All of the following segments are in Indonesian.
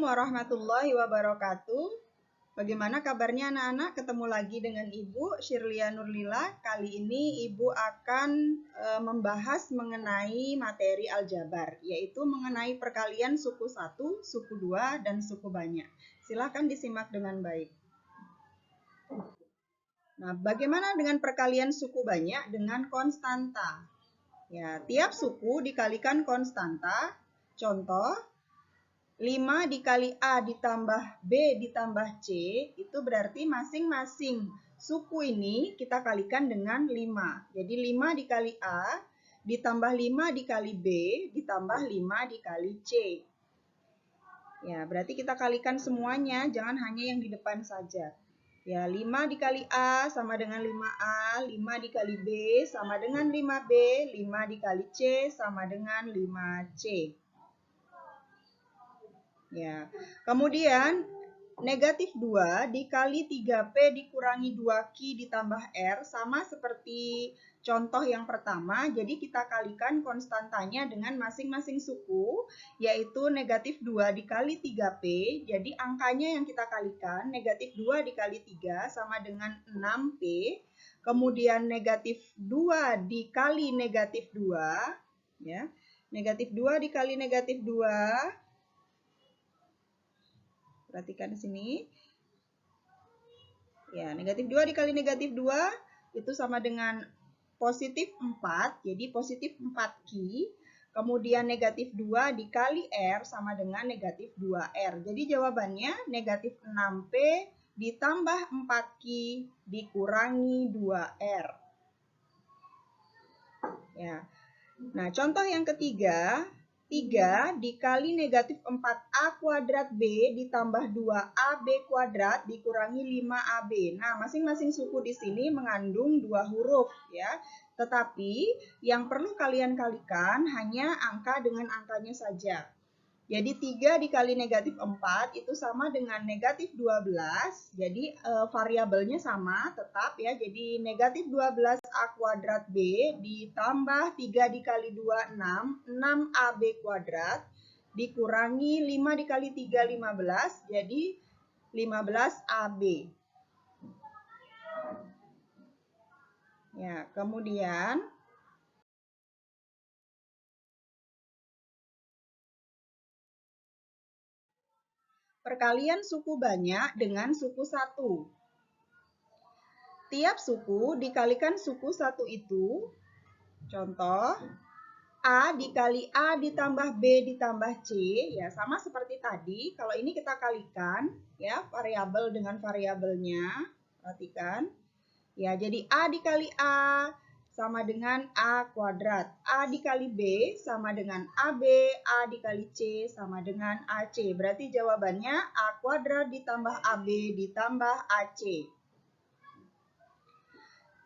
warahmatullahi wabarakatuh. Bagaimana kabarnya anak-anak? Ketemu lagi dengan Ibu Shirlia Nurlila. Kali ini Ibu akan membahas mengenai materi aljabar, yaitu mengenai perkalian suku 1, suku 2, dan suku banyak. Silahkan disimak dengan baik. Nah, bagaimana dengan perkalian suku banyak dengan konstanta? Ya, tiap suku dikalikan konstanta. Contoh, 5 dikali A ditambah B ditambah C, itu berarti masing-masing suku ini kita kalikan dengan 5. Jadi 5 dikali A ditambah 5 dikali B ditambah 5 dikali C. Ya, berarti kita kalikan semuanya, jangan hanya yang di depan saja. Ya, 5 dikali A sama dengan 5A, 5 dikali B sama dengan 5B, 5 dikali C sama dengan 5C. Ya, kemudian negatif 2 dikali 3P dikurangi 2Q ditambah R sama seperti contoh yang pertama. Jadi kita kalikan konstantanya dengan masing-masing suku, yaitu negatif 2 dikali 3P. Jadi angkanya yang kita kalikan, negatif 2 dikali 3 sama dengan 6P. Kemudian negatif 2 dikali negatif 2. Ya, negatif 2 dikali negatif 2. Perhatikan di sini. Ya, negatif 2 dikali negatif 2 itu sama dengan positif 4. Jadi positif 4Q. Kemudian negatif 2 dikali R sama dengan negatif 2R. Jadi jawabannya negatif 6P ditambah 4Q dikurangi 2R. Ya. Nah, contoh yang ketiga, 3 dikali negatif 4A kuadrat B ditambah 2AB kuadrat dikurangi 5AB. Nah, masing-masing suku di sini mengandung 2 huruf ya. Tetapi yang perlu kalian kalikan hanya angka dengan angkanya saja. Jadi 3 dikali negatif 4 itu sama dengan negatif 12. Jadi variabelnya sama tetap ya. Jadi negatif 12A kuadrat B ditambah 3 dikali 2, 6. 6AB kuadrat dikurangi 5 dikali 3, 15. Jadi 15AB. Ya, kemudian perkalian suku banyak dengan suku 1. Tiap suku dikalikan suku 1 itu, contoh, A dikali A ditambah B ditambah C, ya sama seperti tadi. Kalau ini kita kalikan, ya variabel dengan variabelnya, perhatikan. Ya, jadi A dikali A sama dengan A kuadrat. A dikali B sama dengan AB, A dikali C sama dengan AC. Berarti jawabannya A kuadrat ditambah AB ditambah AC.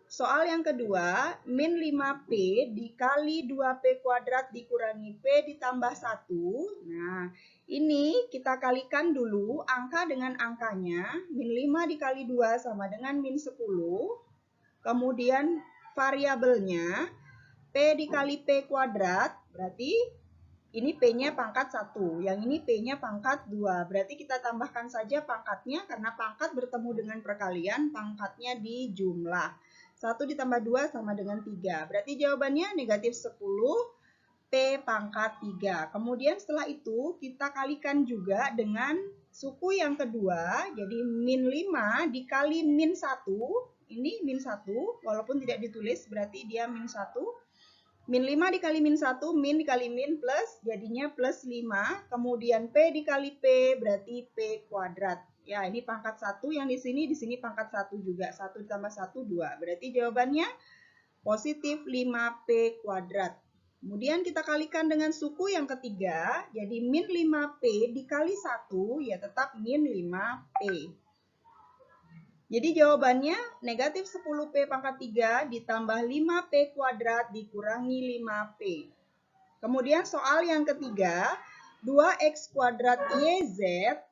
Soal yang kedua, min 5P dikali 2P kuadrat dikurangi P ditambah 1. Nah, ini kita kalikan dulu angka dengan angkanya. Min 5 dikali 2 sama dengan min 10. Kemudian variabelnya P dikali P kuadrat, berarti ini P-nya pangkat 1, yang ini P-nya pangkat 2. Berarti kita tambahkan saja pangkatnya, karena pangkat bertemu dengan perkalian, pangkatnya di jumlah. 1 ditambah 2 sama dengan 3. Berarti jawabannya negatif 10 P pangkat 3. Kemudian setelah itu kita kalikan juga dengan suku yang kedua. Jadi min 5 dikali min 1. Ini min 1, walaupun tidak ditulis berarti dia min 1. Min 5 dikali min 1, min dikali min plus, jadinya plus 5. Kemudian P dikali P berarti P kuadrat. Ya, ini pangkat 1 yang di sini pangkat 1 juga. 1 tambah 1, 2. Berarti jawabannya positif 5P kuadrat. Kemudian kita kalikan dengan suku yang ketiga. Jadi min 5P dikali 1, ya tetap min 5P. Jadi jawabannya negatif 10P pangkat 3 ditambah 5P kuadrat dikurangi 5P. Kemudian soal yang ketiga, 2X kuadrat YZ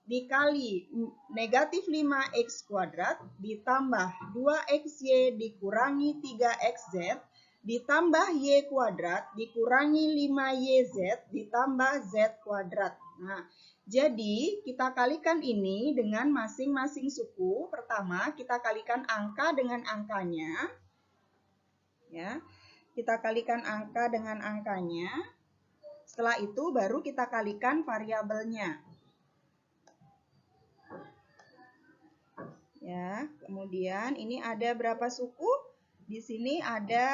dikali negatif 5X kuadrat ditambah 2XY dikurangi 3XZ ditambah Y kuadrat dikurangi 5YZ ditambah Z kuadrat. Nah, Jadi, kita kalikan ini dengan masing-masing suku. Pertama, kita kalikan angka dengan angkanya. Ya, kita kalikan angka dengan angkanya. Setelah itu, baru kita kalikan variabelnya. Ya, kemudian ini ada berapa suku? Di sini ada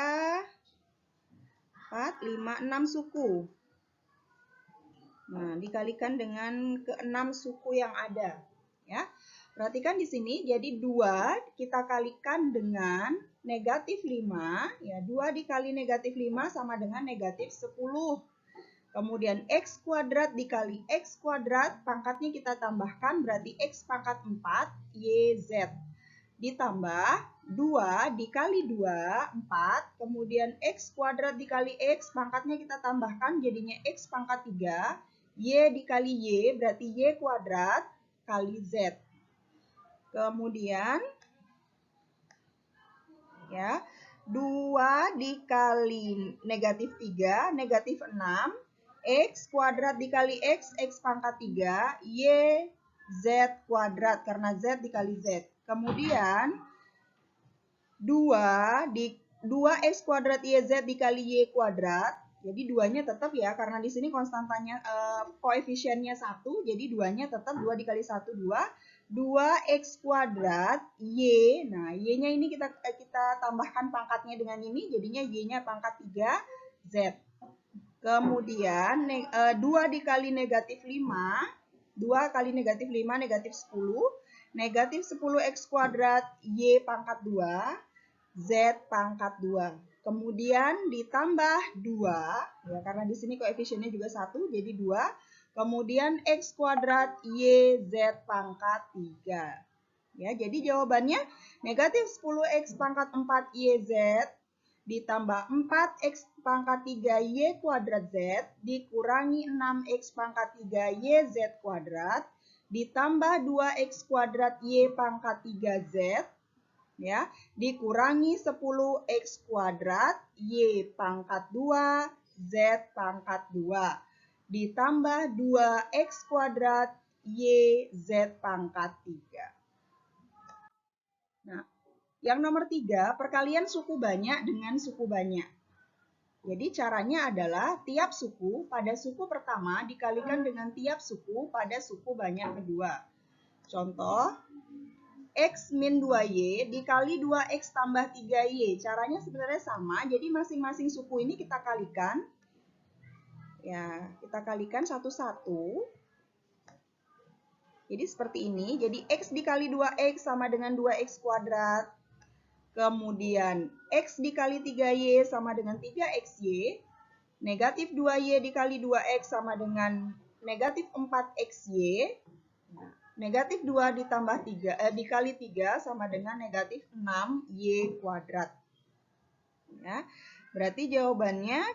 4, 5, 6 suku. Nah, dikalikan dengan ke-6 suku yang ada. Ya, perhatikan di sini, jadi 2 kita kalikan dengan negatif 5. Ya, 2 dikali negatif 5 sama dengan negatif 10. Kemudian X kuadrat dikali X kuadrat, pangkatnya kita tambahkan, berarti X pangkat 4, YZ. Ditambah 2 dikali 2, 4. Kemudian X kuadrat dikali X, pangkatnya kita tambahkan, jadinya X pangkat 3. Y dikali Y, berarti Y kuadrat kali Z. Kemudian, ya, 2 dikali negatif 3, negatif 6. X kuadrat dikali X, X pangkat 3. Y, Z kuadrat, karena Z dikali Z. Kemudian, 2X kuadrat YZ dikali Y kuadrat. Jadi 2-nya tetap ya, karena di sini konstantanya koefisiennya 1, jadi 2-nya tetap 2 dikali 1, 2. 2X kuadrat Y, nah Y-nya ini kita tambahkan pangkatnya dengan ini, jadinya Y-nya pangkat 3, Z. Kemudian 2 dikali negatif 5, 2 kali negatif 5, negatif 10. Negatif 10X kuadrat Y pangkat 2, Z pangkat 2. Kemudian ditambah 2, ya karena di sini koefisiennya juga 1, jadi 2. Kemudian X kuadrat YZ pangkat 3. Ya, jadi jawabannya negatif 10X pangkat 4 YZ ditambah 4X pangkat 3 Y kuadrat Z dikurangi 6X pangkat 3 YZ kuadrat ditambah 2X kuadrat Y pangkat 3 Z, ya, dikurangi 10X kuadrat Y pangkat 2 Z pangkat 2 ditambah 2X kuadrat Y Z pangkat 3. Nah, yang nomor 3, perkalian suku banyak dengan suku banyak. Jadi caranya adalah tiap suku pada suku pertama dikalikan dengan tiap suku pada suku banyak kedua. Contoh, X min 2Y dikali 2X tambah 3Y. Caranya sebenarnya sama, jadi masing-masing suku ini kita kalikan. Ya, kita kalikan satu-satu. Jadi seperti ini, jadi X dikali 2X sama dengan 2X kuadrat. Kemudian X dikali 3Y sama dengan 3XY. Negatif 2Y dikali 2X sama dengan negatif 4XY. Negatif 2 ditambah 3, dikali 3 sama dengan negatif 6Y kuadrat. Ya, berarti jawabannya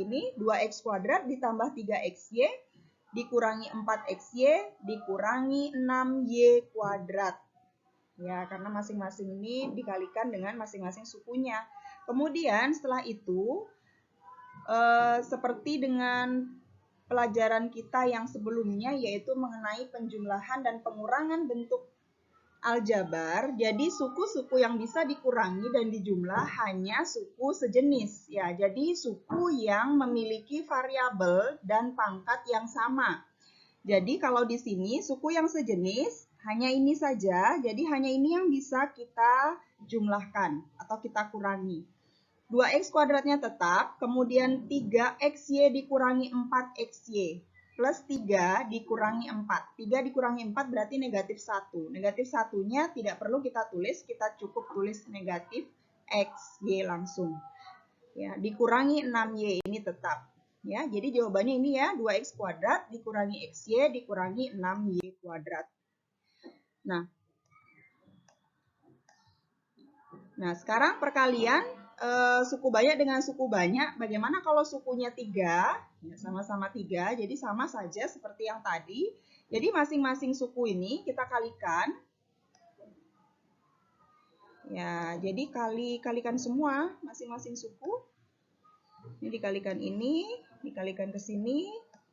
ini 2X kuadrat ditambah 3XY dikurangi 4XY dikurangi 6Y kuadrat. Ya, karena masing-masing ini dikalikan dengan masing-masing sukunya. Kemudian setelah itu, seperti dengan pelajaran kita yang sebelumnya, yaitu mengenai penjumlahan dan pengurangan bentuk aljabar, jadi suku-suku yang bisa dikurangi dan dijumlah hanya suku sejenis. Ya, jadi suku yang memiliki variabel dan pangkat yang sama. Jadi kalau di sini suku yang sejenis hanya ini saja, jadi hanya ini yang bisa kita jumlahkan atau kita kurangi. 2X kuadratnya tetap, kemudian 3XY dikurangi 4XY, plus 3 dikurangi 4. 3 dikurangi 4 berarti negatif 1. Negatif 1-nya tidak perlu kita tulis, kita cukup tulis negatif XY langsung. Ya, dikurangi 6Y ini tetap. Ya, jadi jawabannya ini ya, 2X kuadrat dikurangi XY dikurangi 6Y kuadrat. Nah, sekarang perkalian suku banyak dengan suku banyak. Bagaimana kalau sukunya 3? Ya, sama-sama 3, jadi sama saja seperti yang tadi. Jadi masing-masing suku ini kita kalikan. Ya, jadi kalikan semua masing-masing suku. Ini dikalikan ini, dikalikan ke sini,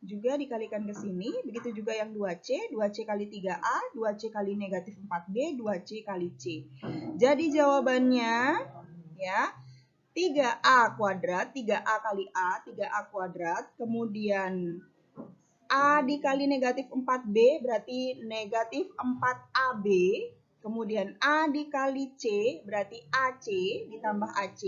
juga dikalikan ke sini. Begitu juga yang 2C, 2C kali 3A, 2C kali negatif 4B, 2C kali C. Jadi jawabannya ya 3A kuadrat, 3A kali A, 3A kuadrat, kemudian A dikali negatif 4B berarti negatif 4AB, kemudian A dikali C berarti AC ditambah AC,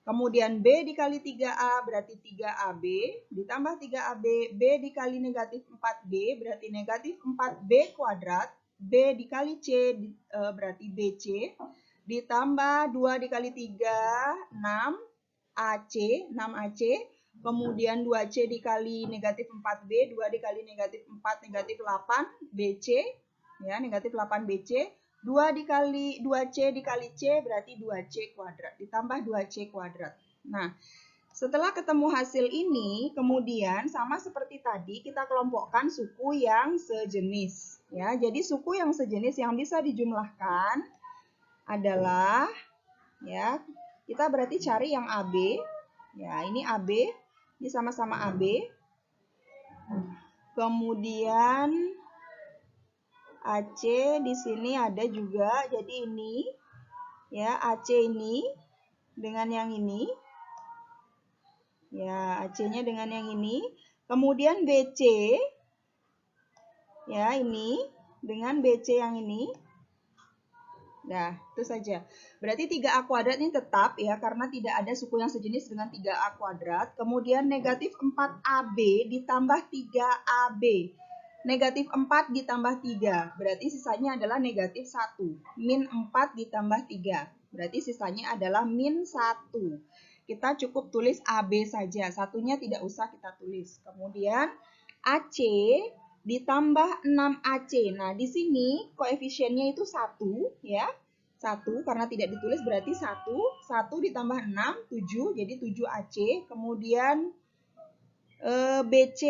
kemudian B dikali 3A berarti 3AB, ditambah 3AB, B dikali negatif 4B berarti negatif 4B kuadrat, B dikali C berarti BC, ditambah 2 dikali 3, 6, AC, 6AC, kemudian 2C dikali negatif 4B, 2 dikali negatif 4, negatif 8, BC, ya, negatif 8BC, 2 dikali 2C dikali C berarti 2C kuadrat, ditambah 2C kuadrat. Nah, setelah ketemu hasil ini, kemudian sama seperti tadi kita kelompokkan suku yang sejenis. Ya, jadi suku yang sejenis yang bisa dijumlahkan adalah, ya, kita berarti cari yang AB. Ya, ini AB, ini sama-sama AB. Kemudian AC di sini ada juga, jadi ini ya AC ini dengan yang ini. Ya, AC-nya dengan yang ini. Kemudian BC ya ini dengan BC yang ini. Nah, itu saja. Berarti 3A kuadrat ini tetap ya, karena tidak ada suku yang sejenis dengan 3A kuadrat. Kemudian negatif 4AB ditambah 3AB. Negatif 4 ditambah 3, berarti sisanya adalah negatif 1. Min 4 ditambah 3, berarti sisanya adalah min 1. Kita cukup tulis AB saja, satunya tidak usah kita tulis. Kemudian AC ditambah 6AC. Nah, di sini koefisiennya itu 1 ya. 1 karena tidak ditulis berarti 1. 1 ditambah 6, 7, jadi 7AC. Kemudian BC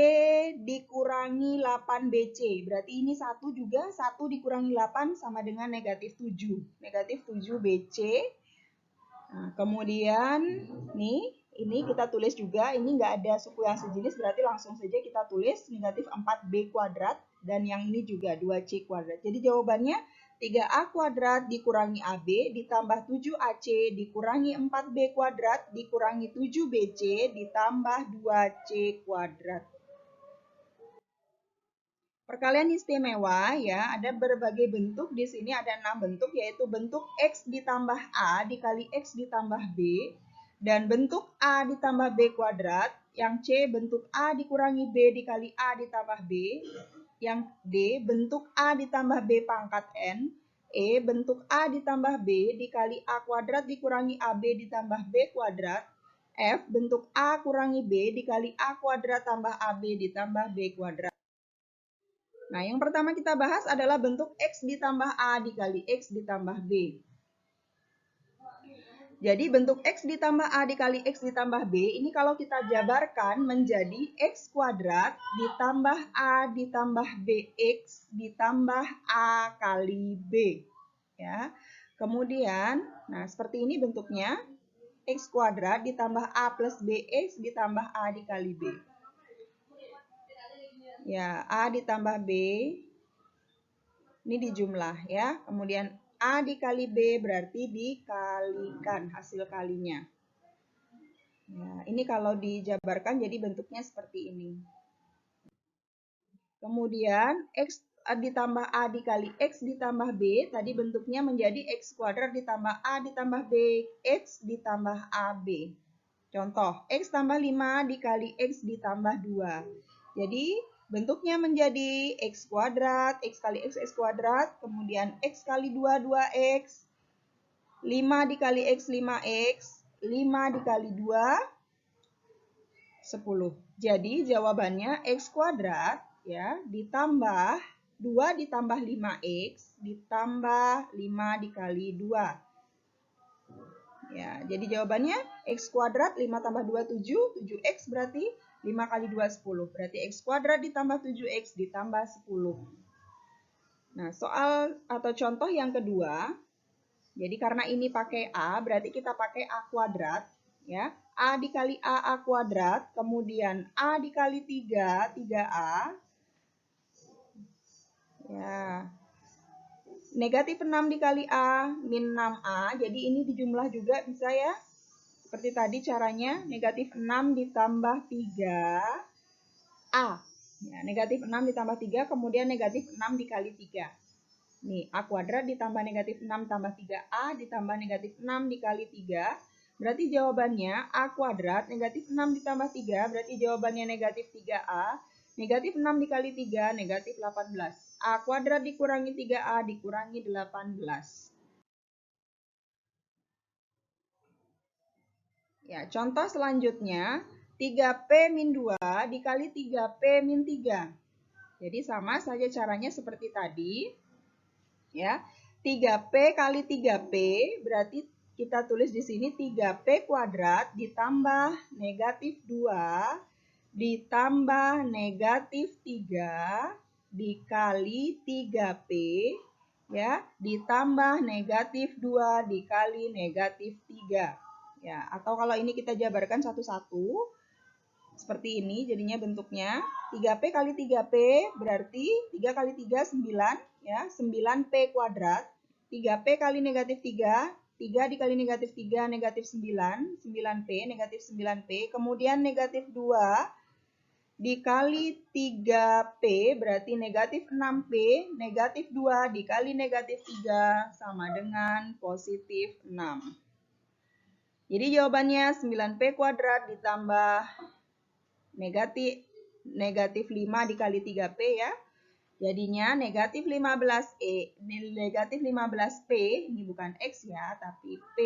dikurangi 8BC. Berarti ini 1 juga, 1 dikurangi 8 sama dengan negatif 7. Negatif 7BC. Nah, kemudian nih, ini kita tulis juga, ini nggak ada suku yang sejenis, berarti langsung saja kita tulis negatif 4B kuadrat, dan yang ini juga 2C kuadrat. Jadi jawabannya 3A kuadrat dikurangi AB ditambah 7AC dikurangi 4B kuadrat dikurangi 7BC ditambah 2C kuadrat. Perkalian istimewa ya, ada berbagai bentuk. Di sini ada 6 bentuk, yaitu bentuk X ditambah A dikali X ditambah B, dan bentuk A ditambah B kuadrat, yang C bentuk A dikurangi B dikali A ditambah B, yang D bentuk A ditambah B pangkat N, E bentuk A ditambah B dikali A kuadrat dikurangi AB ditambah B kuadrat, F bentuk A kurangi B dikali A kuadrat tambah AB ditambah B kuadrat. Nah, yang pertama kita bahas adalah bentuk X ditambah A dikali X ditambah B. Jadi bentuk X ditambah A dikali X ditambah B, ini kalau kita jabarkan menjadi X kuadrat ditambah A ditambah BX ditambah A kali B. Ya. Kemudian, nah seperti ini bentuknya, X kuadrat ditambah A plus BX ditambah A dikali B. Ya, A ditambah B, ini dijumlah ya. Kemudian A dikali B berarti dikalikan hasil kalinya. Nah, ini kalau dijabarkan jadi bentuknya seperti ini. Kemudian X ditambah A dikali X ditambah B, tadi bentuknya menjadi X kuadrat ditambah A ditambah B, X ditambah AB. Contoh, X tambah 5 dikali X ditambah 2. Jadi bentuknya menjadi X kuadrat, X kali X kuadrat, kemudian X kali 2, 2X, 5 dikali X, 5X, 5 dikali 2, 10. Jadi jawabannya X kuadrat ya ditambah 2 ditambah 5X ditambah 5 dikali 2. Ya, jadi jawabannya X kuadrat 5 tambah 2, 7. 7X berarti 5 kali 2, 10. Berarti X kuadrat ditambah 7X ditambah 10. Nah, soal atau contoh yang kedua. Jadi karena ini pakai A, berarti kita pakai A kuadrat. Ya, A dikali A kuadrat, kemudian A dikali 3, 3A. Ya. Negatif 6 dikali A, min 6A. Jadi ini dijumlah juga bisa ya. Seperti tadi caranya, negatif 6 ditambah 3A. Ya, negatif 6 ditambah 3, kemudian negatif 6 dikali 3. Nih, A kuadrat ditambah negatif 6 tambah 3A ditambah negatif 6 dikali 3. Berarti jawabannya A kuadrat negatif 6 ditambah 3, berarti jawabannya negatif 3A. Negatif 6 dikali 3, negatif 18. A kuadrat dikurangi 3A dikurangi 18. Ya, contoh selanjutnya, 3P min 2 dikali 3P min 3. Jadi sama saja caranya seperti tadi. Ya, 3P kali 3P berarti kita tulis di sini 3P kuadrat ditambah negatif 2 ditambah negatif 3 dikali 3P ya, ditambah negatif 2 dikali negatif 3. Ya, atau kalau ini kita jabarkan satu-satu seperti ini jadinya bentuknya. 3P kali 3P berarti 3 kali 3 9 ya, 9P kuadrat. 3P kali negatif 3, 3 dikali negatif 3 negatif 9, 9P negatif 9P. Kemudian negatif 2 dikali 3P berarti negatif 6P, negatif 2 dikali negatif 3 sama dengan positif 6. Jadi jawabannya 9P kuadrat ditambah negatif 5 dikali 3P ya. Jadinya negatif 15P, ini bukan X ya, tapi P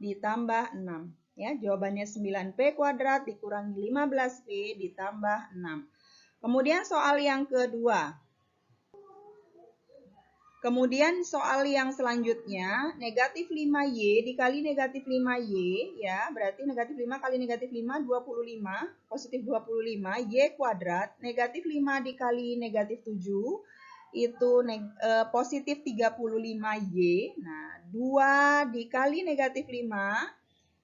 ditambah 6. Ya, jawabannya 9P kuadrat dikurangi 15P ditambah 6. Kemudian soal yang kedua. Kemudian soal yang selanjutnya, negatif 5Y dikali negatif 5Y, ya, berarti negatif 5 kali negatif 5, 25, positif 25, Y kuadrat, negatif 5 dikali negatif 7, itu positif 35Y, nah, 2 dikali negatif 5,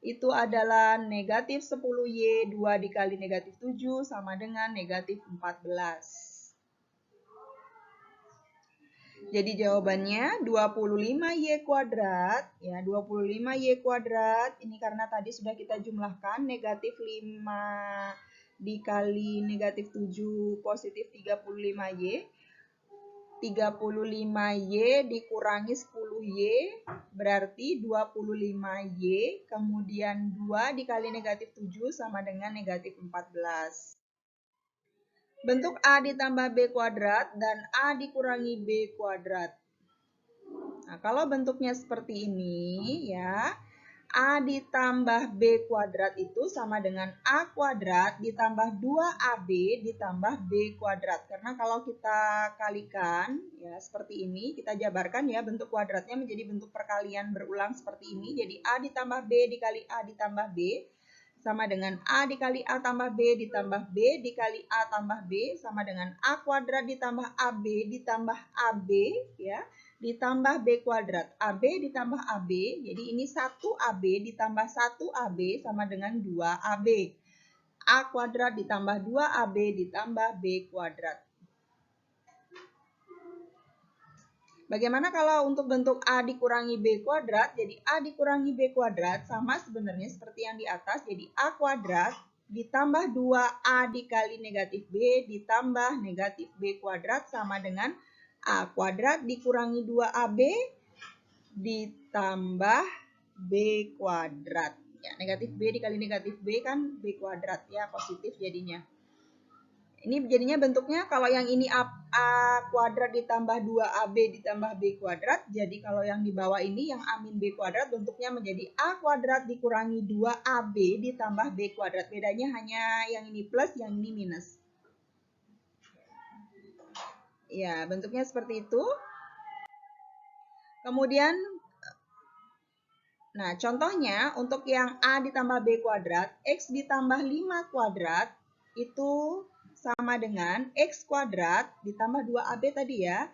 itu adalah negatif 10Y, 2 dikali negatif 7 sama dengan negatif 14. Jadi jawabannya 25Y kuadrat, ya 25Y kuadrat, ini karena tadi sudah kita jumlahkan, negatif 5 dikali negatif 7 positif 35Y, 35Y dikurangi 10Y, berarti 25Y, kemudian 2 dikali negatif 7 sama dengan negatif 14. Bentuk A ditambah B kuadrat dan A dikurangi B kuadrat. Nah, kalau bentuknya seperti ini ya, A ditambah B kuadrat itu sama dengan A kuadrat ditambah 2AB ditambah B kuadrat. Karena kalau kita kalikan ya seperti ini, kita jabarkan ya bentuk kuadratnya menjadi bentuk perkalian berulang seperti ini. Jadi A ditambah B dikali A ditambah B sama dengan A dikali A tambah B ditambah B dikali A tambah B sama dengan A kuadrat ditambah AB ditambah AB ya, ditambah B kuadrat. AB ditambah AB, jadi ini 1AB ditambah 1AB sama dengan 2AB. A kuadrat ditambah 2AB ditambah B kuadrat. Bagaimana kalau untuk bentuk A dikurangi B kuadrat? Jadi A dikurangi B kuadrat sama sebenarnya seperti yang di atas. Jadi A kuadrat ditambah 2A dikali negatif B ditambah negatif B kuadrat sama dengan A kuadrat dikurangi 2AB ditambah B kuadrat. Ya, negatif B dikali negatif B kan B kuadrat ya, positif jadinya. Ini jadinya bentuknya kalau yang ini A kuadrat ditambah 2AB ditambah B kuadrat. Jadi kalau yang di bawah ini yang A min B kuadrat bentuknya menjadi A kuadrat dikurangi 2AB ditambah B kuadrat. Bedanya hanya yang ini plus, yang ini minus. Ya, bentuknya seperti itu. Kemudian, nah contohnya untuk yang A ditambah B kuadrat, X ditambah 5 kuadrat itu sama dengan X kuadrat ditambah 2AB tadi ya,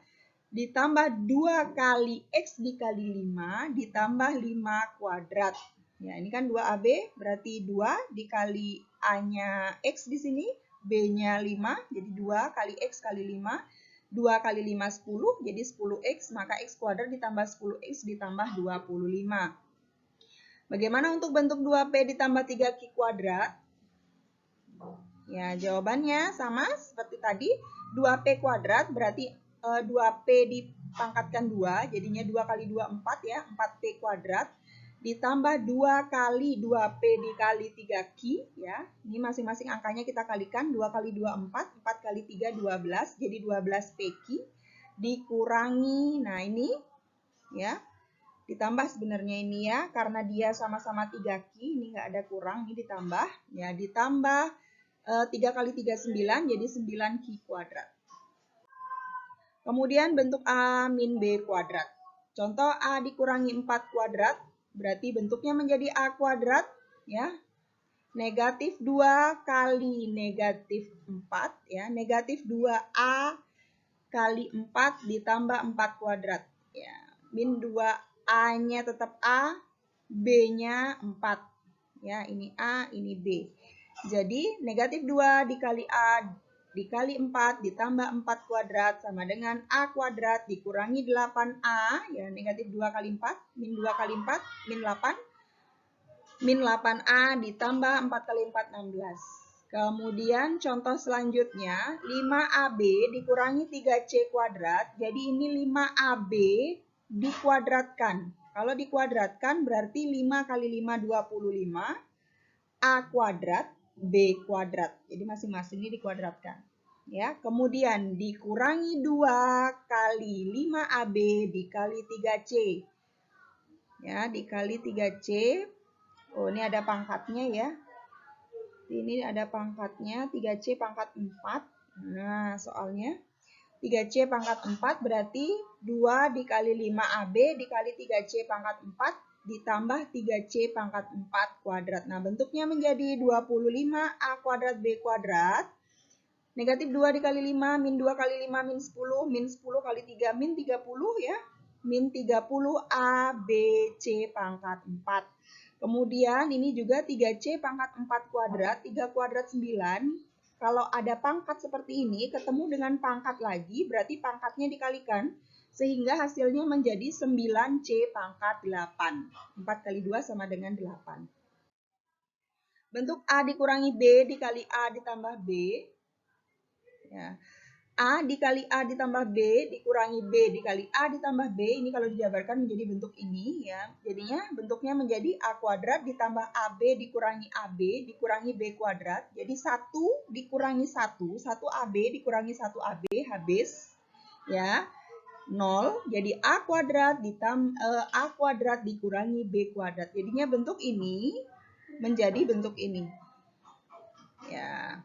ditambah 2 kali X dikali 5 ditambah 5 kuadrat. Ya, ini kan 2AB berarti 2 dikali A-nya X di sini, B-nya 5, jadi 2 kali X kali 5. 2 kali 5, 10, jadi 10X, maka X kuadrat ditambah 10X ditambah 25. Bagaimana untuk bentuk 2P ditambah 3Q kuadrat? Ya, jawabannya sama seperti tadi. 2P kuadrat berarti 2P dipangkatkan 2, jadinya 2 kali 2, 4 ya, 4P kuadrat. Ditambah 2 kali 2P dikali 3Q ya. Ini masing-masing angkanya kita kalikan. 2 kali 2, 4. 4 kali 3, 12. Jadi 12PQ. Dikurangi, nah ini ya. Ditambah sebenarnya ini ya. Karena dia sama-sama 3Q. Ini nggak ada kurang, ini ditambah. Ya, ditambah 3 kali 3, 9. Jadi 9Q kuadrat. Kemudian bentuk A min B kuadrat. Contoh A dikurangi 4 kuadrat. Berarti bentuknya menjadi A kuadrat, ya. Negatif 2 kali negatif 4, ya. Negatif 2A kali 4 ditambah 4 kuadrat. Ya. Min 2A-nya tetap A, B-nya 4. Ya, ini A, ini B. Jadi, negatif 2 dikali A dikali 4 ditambah 4 kuadrat sama dengan A kuadrat dikurangi 8A, ya negatif 2 kali 4, min 2 kali 4, min 8. Min 8A ditambah 4 kali 4, 16. Kemudian contoh selanjutnya, 5AB dikurangi 3C kuadrat, jadi ini 5AB dikuadratkan. Kalau dikuadratkan berarti 5 kali 5, 25, A kuadrat, B kuadrat. Jadi masing-masing ini dikuadratkan. Ya, kemudian dikurangi 2 kali 5AB dikali 3C. Ya, dikali 3C. Oh, ini ada pangkatnya ya. Ini ada pangkatnya, 3C pangkat 4. Nah, soalnya 3C pangkat 4 berarti 2 dikali 5AB dikali 3C pangkat 4 ditambah 3C pangkat 4 kuadrat. Nah, bentuknya menjadi 25A kuadrat B kuadrat. Negatif 2 dikali 5, min 2 kali 5, min 10 kali 3, min 30 ya. Min 30A, B, C pangkat 4. Kemudian ini juga 3C pangkat 4 kuadrat, 3 kuadrat 9. Kalau ada pangkat seperti ini, ketemu dengan pangkat lagi, berarti pangkatnya dikalikan. Sehingga hasilnya menjadi 9C pangkat 8. 4 kali 2 sama dengan 8. Bentuk A dikurangi B dikali A ditambah B. Ya. A dikali A ditambah B dikurangi B dikali A ditambah B. Ini kalau dijabarkan menjadi bentuk ini ya. Jadinya bentuknya menjadi A kuadrat ditambah AB dikurangi AB dikurangi B kuadrat. Jadi 1 dikurangi 1 AB dikurangi 1 AB habis ya. 0, jadi A kuadrat ditambah A kuadrat dikurangi B kuadrat. Jadinya bentuk ini menjadi bentuk ini. Ya.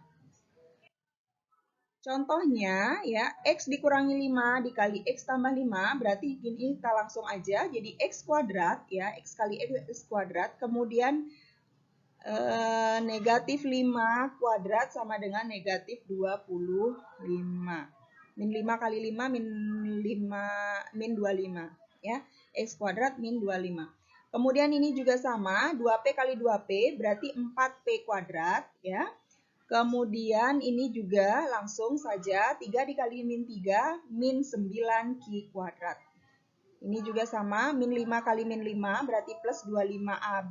Contohnya ya, X dikurangi 5 dikali X tambah 5, berarti ini kita langsung aja. Jadi X kuadrat ya, X kali X kuadrat, kemudian negatif 5 kuadrat sama dengan negatif 25. Min 5 kali 5 min 25 ya. X kuadrat min 25. Kemudian ini juga sama, 2P kali 2P berarti 4P kuadrat ya. Kemudian ini juga langsung saja 3 dikali min 3 min 9Q kuadrat. Ini juga sama, min 5 kali min 5 berarti plus 25A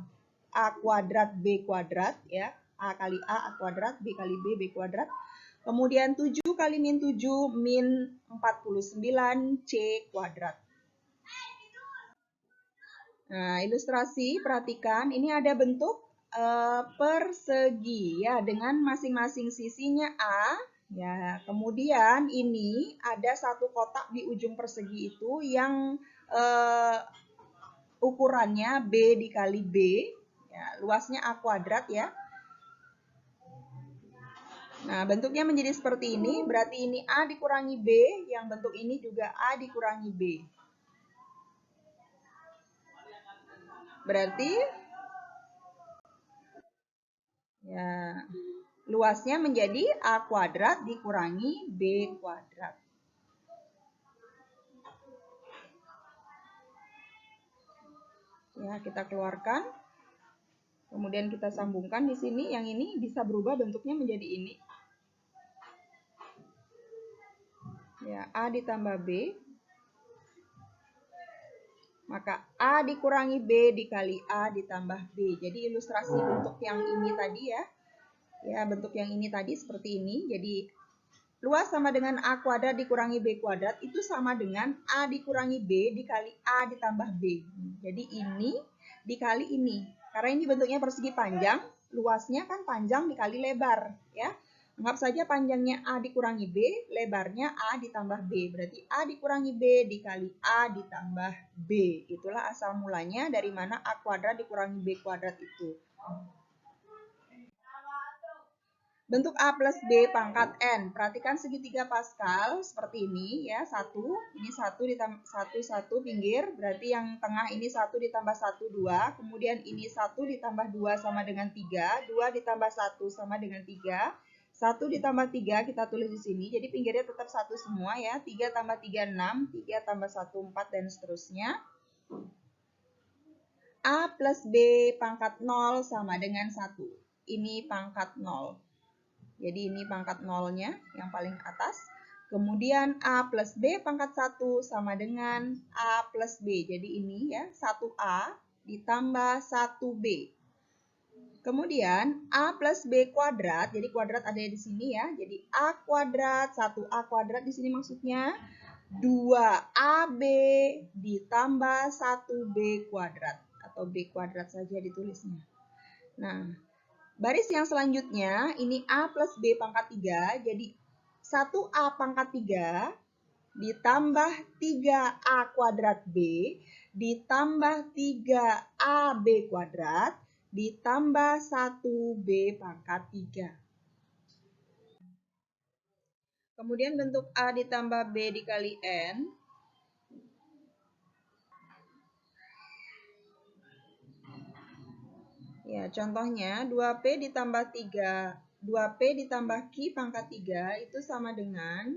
A kuadrat B kuadrat ya. A kali A kuadrat, B kali B kuadrat. Kemudian 7 kali min 7 min 49C kuadrat. Nah, ilustrasi perhatikan, ini ada bentuk persegi ya dengan masing-masing sisinya A ya. Kemudian ini ada satu kotak di ujung persegi itu yang ukurannya B dikali B ya, luasnya A kuadrat ya. Nah, bentuknya menjadi seperti ini, berarti ini A dikurangi B, yang bentuk ini juga A dikurangi B. Berarti ya, luasnya menjadi A kuadrat dikurangi B kuadrat. Ya, kita keluarkan. Kemudian kita sambungkan di sini, yang ini bisa berubah bentuknya menjadi ini. Ya, A ditambah B. Maka A dikurangi B dikali A ditambah B. Jadi ilustrasi bentuk yang ini tadi ya. Ya, bentuk yang ini tadi seperti ini. Jadi luas sama dengan A kuadrat dikurangi B kuadrat itu sama dengan A dikurangi B dikali A ditambah B. Jadi ini dikali ini. Karena ini bentuknya persegi panjang, luasnya kan panjang dikali lebar. Ya. Anggap saja panjangnya A dikurangi B, lebarnya A ditambah B. Berarti A dikurangi B dikali A ditambah B. Itulah asal mulanya dari mana A kuadrat dikurangi B kuadrat itu. Bentuk A plus B pangkat N. Perhatikan segitiga Pascal seperti ini ya. 1, ini 1 ditambah 1 pinggir. Berarti yang tengah ini 1 ditambah 1, 2. Kemudian ini 1 ditambah 2 sama dengan 3. 2 ditambah 1 sama dengan 3. 1 ditambah 3 kita tulis di sini. Jadi pinggirnya tetap 1 semua ya. 3 tambah 3, 6. 3 tambah 1, 4 dan seterusnya. A plus B pangkat 0 sama dengan 1. Ini pangkat 0. Jadi ini pangkat nolnya yang paling atas. Kemudian A plus B pangkat 1 sama dengan A plus B. Jadi ini ya 1A ditambah 1B. Kemudian A plus B kuadrat. Jadi kuadrat ada di sini ya. Jadi A kuadrat, 1A kuadrat di sini maksudnya 2AB ditambah 1B kuadrat. Atau B kuadrat saja ditulisnya. Nah, baris yang selanjutnya, ini A plus B pangkat 3, jadi 1A pangkat 3 ditambah 3A kuadrat B ditambah 3AB kuadrat ditambah 1B pangkat 3. Kemudian bentuk A ditambah B dikali N. Ya, contohnya 2P ditambah 3, 2P ditambah Q pangkat 3 itu sama dengan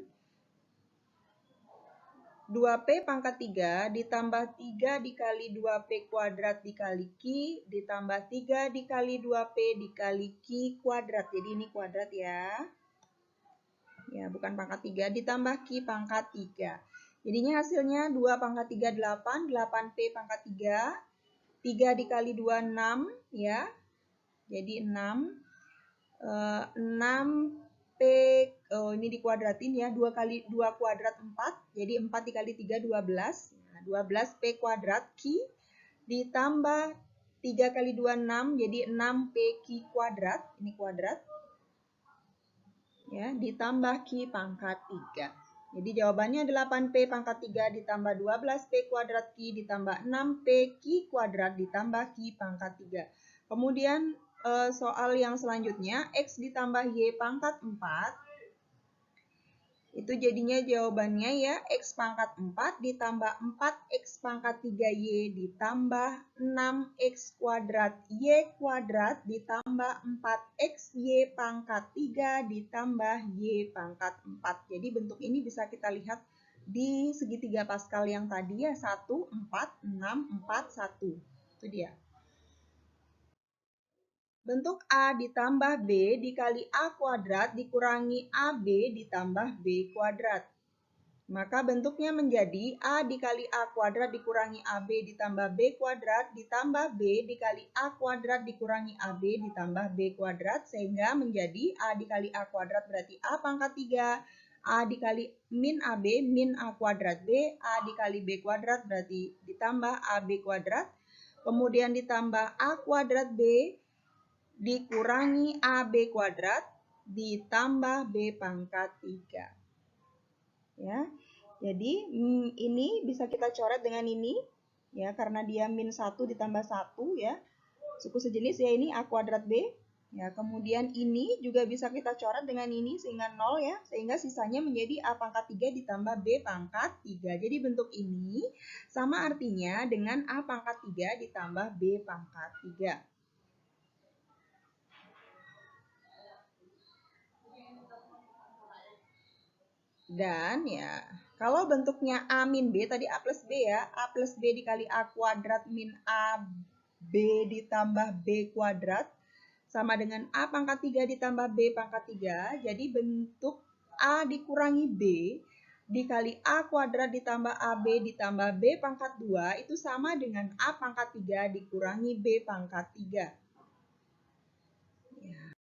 2P pangkat 3 ditambah 3 dikali 2P kuadrat dikali Q ditambah 3 dikali 2P dikali Q kuadrat. Jadi ini kuadrat ya. Ya, bukan pangkat 3 ditambah Q pangkat 3. Jadinya hasilnya 2 pangkat 3, 8, 8P pangkat 3. 3 dikali 2, 6 ya. Jadi 6. 6P, oh ini dikuadratin ya, 2 kali 2 kuadrat 4, jadi 4 dikali 3, 12. Nah, 12P kuadrat Q ditambah 3 kali 2, 6, jadi 6PQ kuadrat, ini kuadrat. Ya, ditambah Q pangkat 3. Jadi jawabannya 8P pangkat 3 ditambah 12P kuadrat Q ditambah 6PQ kuadrat ditambah Q pangkat 3. Kemudian soal yang selanjutnya, X ditambah Y pangkat 4. Itu jadinya jawabannya ya, X pangkat 4 ditambah 4X pangkat 3Y ditambah 6X kuadrat Y kuadrat ditambah 4XY pangkat 3 ditambah Y pangkat 4. Jadi bentuk ini bisa kita lihat di segitiga Pascal yang tadi ya, 1, 4, 6, 4, 1. Itu dia. Bentuk A ditambah B dikali A kuadrat dikurangi AB ditambah B kuadrat. Maka bentuknya menjadi A dikali A kuadrat dikurangi AB ditambah B kuadrat ditambah B dikali A kuadrat dikurangi AB ditambah B kuadrat. Sehingga menjadi A dikali A kuadrat berarti A pangkat 3. A dikali min AB min A kuadrat B. A dikali B kuadrat berarti ditambah AB kuadrat. Kemudian ditambah A kuadrat B dikurangi AB kuadrat ditambah B pangkat 3. Ya. Jadi ini bisa kita coret dengan ini ya, karena dia min 1 ditambah 1 ya. Suku sejenis ya, ini A kuadrat B. Ya, kemudian ini juga bisa kita coret dengan ini sehingga 0 ya, sehingga sisanya menjadi A pangkat 3 ditambah B pangkat 3. Jadi bentuk ini sama artinya dengan A pangkat 3 ditambah B pangkat 3. Dan ya, kalau bentuknya A min B, tadi A plus B ya, A plus B dikali A kuadrat min A B ditambah B kuadrat sama dengan A pangkat 3 ditambah B pangkat 3. Jadi bentuk A dikurangi B dikali A kuadrat ditambah AB ditambah B pangkat 2 itu sama dengan A pangkat 3 dikurangi B pangkat 3.